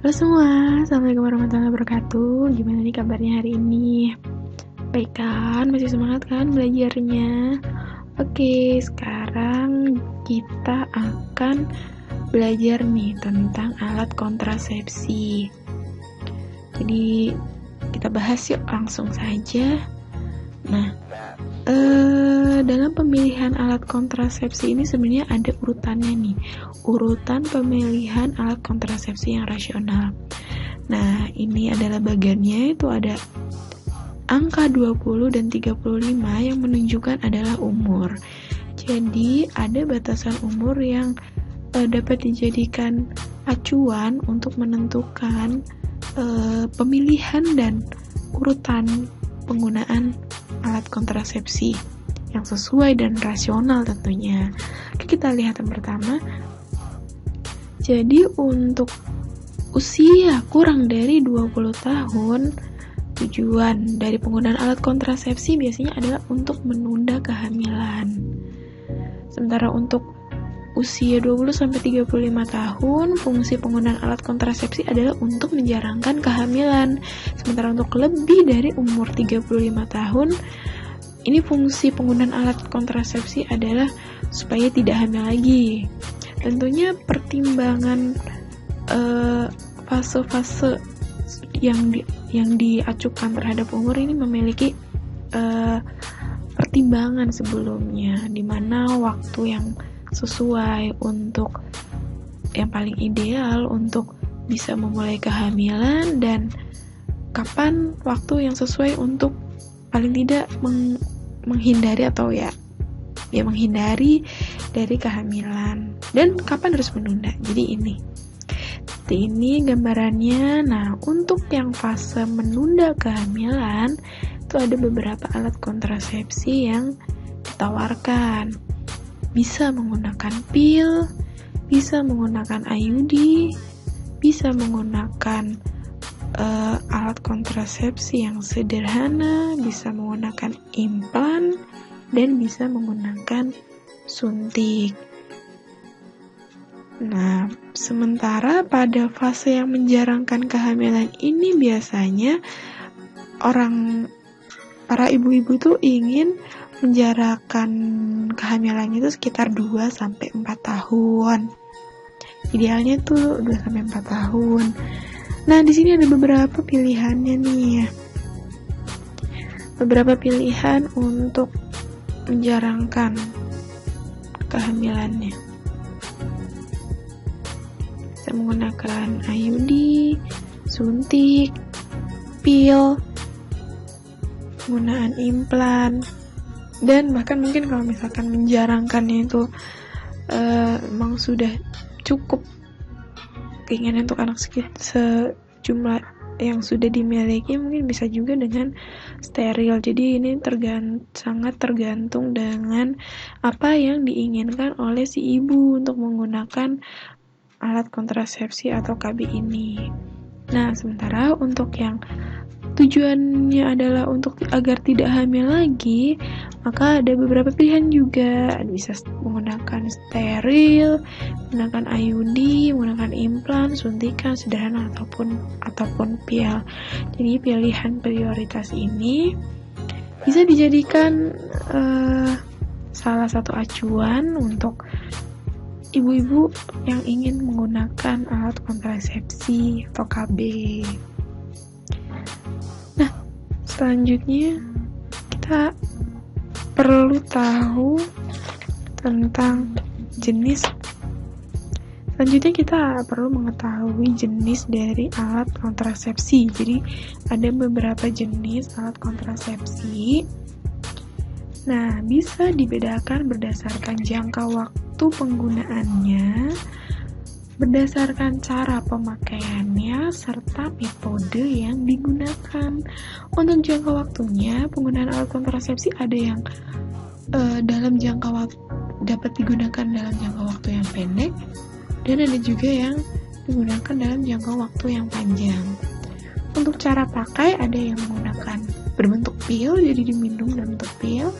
Halo semua, Assalamualaikum warahmatullahi wabarakatuh. Gimana nih kabarnya hari ini? Baik kan? Masih semangat kan belajarnya? Oke, sekarang kita akan belajar nih tentang alat kontrasepsi. Jadi kita bahas yuk langsung saja. Nah, dalam pemilihan alat kontrasepsi ini sebenarnya ada urutannya nih. Urutan pemilihan alat kontrasepsi yang rasional. Nah, ini adalah bagiannya, itu ada angka 20 dan 35 yang menunjukkan adalah umur. Jadi, ada batasan umur yang dapat dijadikan acuan untuk menentukan pemilihan dan urutan penggunaan alat kontrasepsi yang sesuai dan rasional tentunya. Oke, kita lihat yang pertama. Jadi untuk usia kurang dari 20 tahun, tujuan dari penggunaan alat kontrasepsi biasanya adalah untuk menunda kehamilan. Sementara untuk usia 20-35 tahun, fungsi penggunaan alat kontrasepsi adalah untuk menjarangkan kehamilan. Sementara untuk lebih dari umur 35 tahun, ini fungsi penggunaan alat kontrasepsi adalah supaya tidak hamil lagi. Tentunya pertimbangan fase-fase yang diacukan terhadap umur ini memiliki pertimbangan sebelumnya, di mana waktu yang sesuai untuk yang paling ideal untuk bisa memulai kehamilan dan kapan waktu yang sesuai untuk paling tidak menghindari atau menghindari dari kehamilan dan kapan harus menunda. Jadi ini gambarannya. Nah, untuk yang fase menunda kehamilan itu ada beberapa alat kontrasepsi yang ditawarkan. Bisa menggunakan pil, bisa menggunakan IUD, bisa menggunakan alat kontrasepsi yang sederhana, bisa menggunakan implan, dan bisa menggunakan suntik. Nah, sementara pada fase yang menjarangkan kehamilan ini biasanya para ibu-ibu tuh ingin menjarakkan kehamilannya itu sekitar 2-4 tahun. Idealnya tuh 2-4 tahun. Nah, di sini ada beberapa pilihannya nih. Beberapa pilihan untuk menjarangkan kehamilannya. Bisa menggunakan IUD, suntik, pil, penggunaan implan, dan bahkan mungkin kalau misalkan menjarangkannya itu memang sudah cukup keinginan untuk anak sejumlah yang sudah dimiliki, mungkin bisa juga dengan steril. Jadi ini sangat tergantung dengan apa yang diinginkan oleh si ibu untuk menggunakan alat kontrasepsi atau KB ini. Nah, sementara untuk yang tujuannya adalah untuk agar tidak hamil lagi, maka ada beberapa pilihan juga. Bisa menggunakan steril, menggunakan IUD, menggunakan implan, suntikan sederhana ataupun pil. Jadi pilihan prioritas ini bisa dijadikan salah satu acuan untuk ibu-ibu yang ingin menggunakan alat kontrasepsi atau KB. Nah, selanjutnya kita perlu tahu tentang jenis. Selanjutnya kita perlu mengetahui jenis dari alat kontrasepsi. Jadi ada beberapa jenis alat kontrasepsi. Nah, bisa dibedakan berdasarkan jangka waktu penggunaannya, berdasarkan cara pemakaiannya, serta metode yang digunakan. Untuk jangka waktunya, penggunaan alat kontrasepsi ada yang dalam jangka waktu dapat digunakan dalam jangka waktu yang pendek, dan ada juga yang digunakan dalam jangka waktu yang panjang. Untuk cara pakai ada yang menggunakan berbentuk pil, jadi diminum dalam bentuk pil,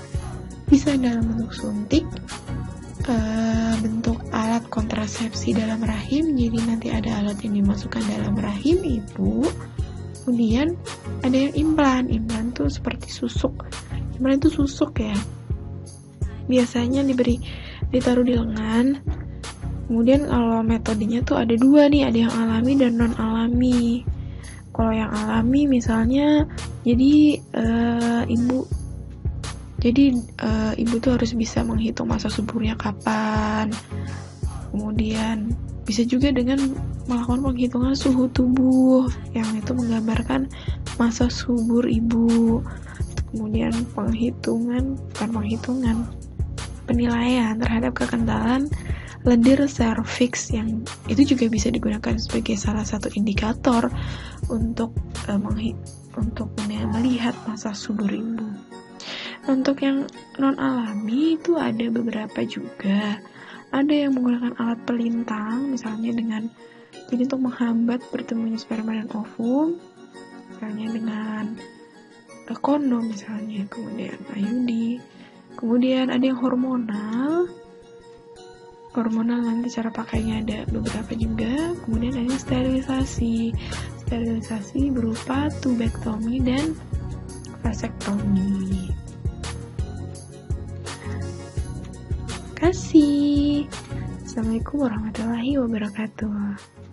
bisa dalam bentuk suntik, bentuk alat kontrasepsi dalam rahim. Jadi nanti ada alat yang dimasukkan dalam rahim ibu, kemudian ada yang implan tuh seperti susuk. Implan itu susuk ya, biasanya ditaruh di lengan. Kemudian kalau metodenya tuh ada dua nih, ada yang alami dan non alami. Kalau yang alami misalnya, jadi ibu tuh harus bisa menghitung masa suburnya kapan. Kemudian bisa juga dengan melakukan penghitungan suhu tubuh yang itu menggambarkan masa subur ibu. Kemudian penilaian terhadap kekentalan lendir serviks, yang itu juga bisa digunakan sebagai salah satu indikator untuk melihat masa subur ibu. Untuk yang non alami itu ada beberapa juga. Ada yang menggunakan alat pelintang, misalnya jadi untuk menghambat bertemunya sperma dan ovum, misalnya dengan kondom misalnya, kemudian IUD. Kemudian ada yang hormonal nanti cara pakainya ada beberapa juga. Kemudian ada yang sterilisasi berupa tubektomi dan vasektomi. Terima kasih. Assalamualaikum warahmatullahi wabarakatuh.